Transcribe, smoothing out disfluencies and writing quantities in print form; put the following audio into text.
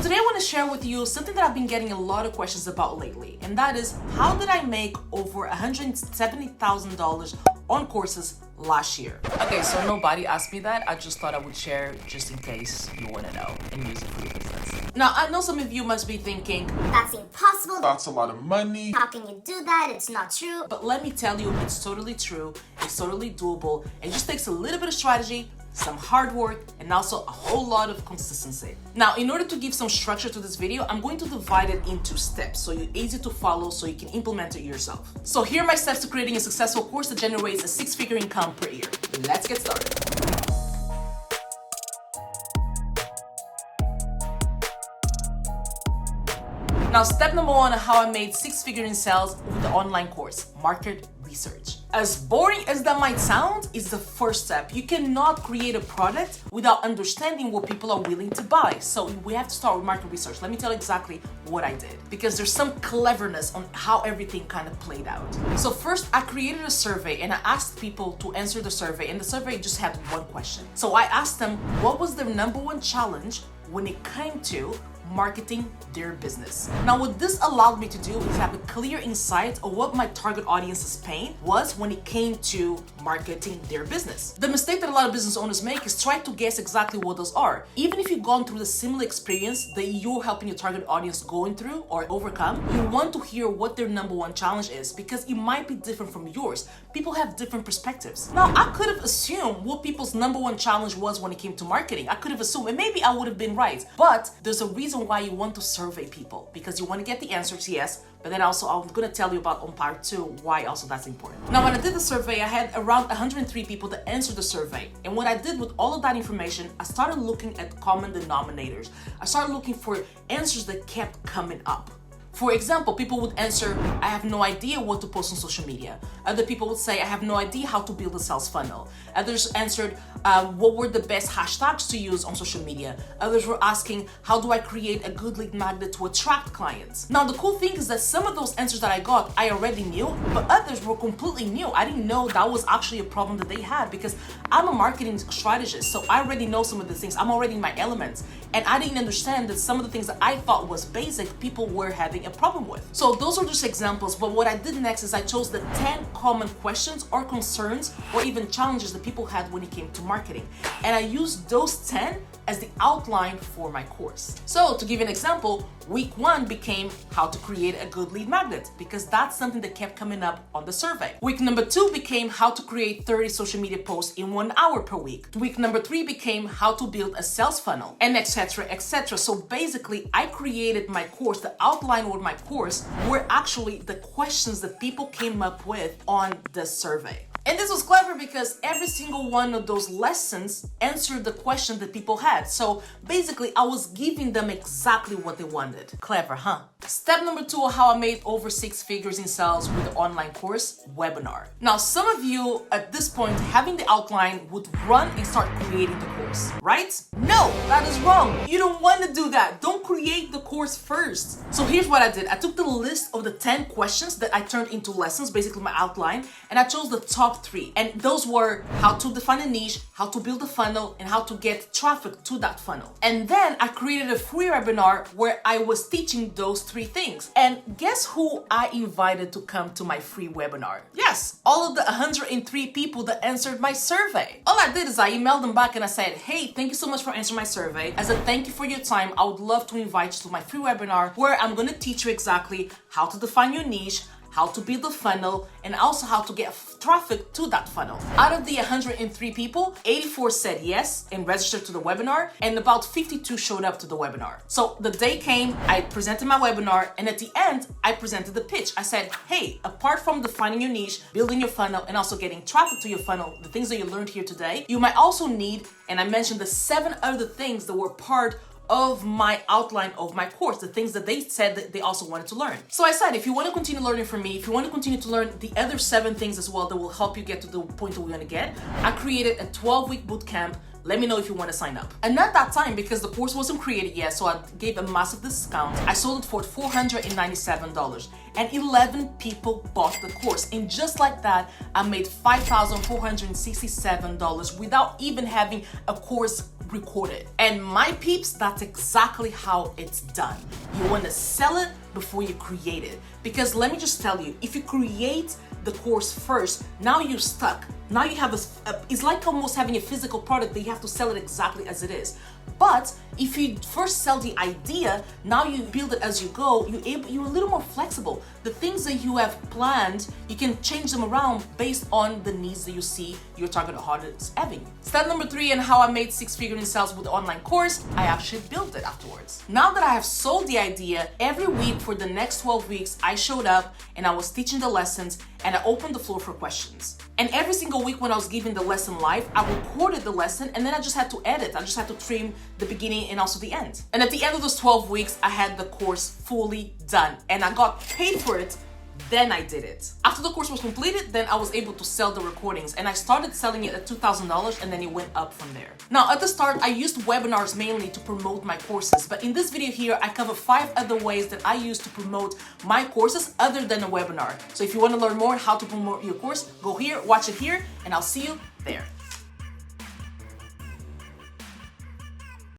today I want to share with you something that I've been getting a lot of questions about lately, and that is, how did I make over $170,000 on courses last year? Okay, so nobody asked me that. I just thought I would share just in case you want to know and use it for your business. Now, I know some of you must be thinking, that's impossible. That's a lot of money. How can you do that? It's not true. But let me tell you, it's totally true. It's totally doable. It just takes a little bit of strategy, some hard work, and also a whole lot of consistency. Now, in order to give some structure to this video, I'm going to divide it into steps so you're easy to follow so you can implement it yourself. So here are my steps to creating a successful course that generates a six-figure income per year. Let's get started. Now, step number one, how I made six-figure in sales with the online course, market research. As boring as that might sound, it's the first step. You cannot create a product without understanding what people are willing to buy. So we have to start with market research. Let me tell you exactly what I did, because there's some cleverness on how everything kind of played out. So first, I created a survey and I asked people to answer the survey, and the survey just had one question. So I asked them, what was their number one challenge when it came to marketing their business? Now, what this allowed me to do is have a clear insight of what my target audience's pain was when it came to marketing their business. The mistake that a lot of business owners make is try to guess exactly what those are. Even if you've gone through the similar experience that you're helping your target audience going through or overcome, you want to hear what their number one challenge is, because it might be different from yours. People have different perspectives. Now, I could have assumed what people's number one challenge was when it came to marketing. I could have assumed, and maybe I would have been right, but there's a reason why you want to survey people, because you want to get the answers, yes, but then also I'm going to tell you about on part 2 why also that's important. Now, when I did the survey, I had around 103 people that answered the survey, and what I did with all of that information, I started looking at common denominators. I started looking for answers that kept coming up. For example, people would answer, I have no idea what to post on social media. Other people would say, I have no idea how to build a sales funnel. Others answered, what were the best hashtags to use on social media? Others were asking, how do I create a good lead magnet to attract clients? Now, the cool thing is that some of those answers that I got, I already knew, but others were completely new. I didn't know that was actually a problem that they had, because I'm a marketing strategist, so I already know some of the things. I'm already in my elements, and I didn't understand that some of the things that I thought was basic, people were having a problem with. So those are just examples, but what I did next is I chose the 10 common questions or concerns or even challenges that people had when it came to marketing, and I used those 10 as the outline for my course. So to give you an example, week 1 became how to create a good lead magnet, because that's something that kept coming up on the survey. Week number 2 became how to create 30 social media posts in 1 hour per week. Week number 3 became how to build a sales funnel, and etc, etc. So basically, I created my course. The outline of my course were actually the questions that people came up with on the survey. And this was clever because every single one of those lessons answered the question that people had. So basically, I was giving them exactly what they wanted. Clever, huh? Step number 2 of how I made over 6 figures in sales with the online course, webinar. Now, some of you at this point, having the outline, would run and start creating the course, right? No, that is wrong. You don't want to do that. Don't create the course first. So here's what I did. I took the list of the 10 questions that I turned into lessons, basically my outline, and I chose the top 3. And those were how to define a niche, how to build a funnel, and how to get traffic to that funnel. And then I created a free webinar where I was teaching those 3 things. And guess who I invited to come to my free webinar? Yes, all of the 103 people that answered my survey. All I did is I emailed them back and I said, hey, thank you so much for answering my survey. As a thank you for your time, I would love to invite you to my free webinar where I'm going to teach you exactly how to define your niche, how to build a funnel, and also how to get traffic to that funnel. Out of the 103 people, 84 said yes and registered to the webinar, and about 52 showed up to the webinar. So the day came, I presented my webinar, and at the end, I presented the pitch. I said, hey, apart from defining your niche, building your funnel, and also getting traffic to your funnel, the things that you learned here today, you might also need, and I mentioned the 7 other things that were part of my outline of my course, the things that they said that they also wanted to learn. So I said, if you want to continue learning from me, if you want to continue to learn the other 7 things as well that will help you get to the point that we want to get, I created a 12-week bootcamp Let me know if you want to sign up. And at that time, because the course wasn't created yet, so I gave a massive discount, I sold it for $497. And 11 people bought the course. And just like that, I made $5,467 without even having a course recorded. And my peeps, that's exactly how it's done. You want to sell it before you create it. Because let me just tell you, if you create the course first, now you're stuck. Now you have it's like almost having a physical product that you have to sell it exactly as it is. But if you first sell the idea, now you build it as you go, you're a little more flexible. The things that you have planned, you can change them around based on the needs that you see your target audience having. Step number 3 and how I made 6-figure in sales with the online course, I actually built it afterwards. Now that I have sold the idea, every week for the next 12 weeks, I showed up and I was teaching the lessons and I opened the floor for questions. And every single week when I was giving the lesson live, I recorded the lesson and then I just had to edit. I just had to trim the beginning and also the end. And at the end of those 12 weeks, I had the course fully done and I got paid for it. Then I did it. After the course was completed, then I was able to sell the recordings and I started selling it at $2,000 and then it went up from there. Now at the start, I used webinars mainly to promote my courses, but in this video here, I cover 5 other ways that I use to promote my courses other than a webinar. So if you want to learn more how to promote your course, go here, watch it here, and I'll see you there.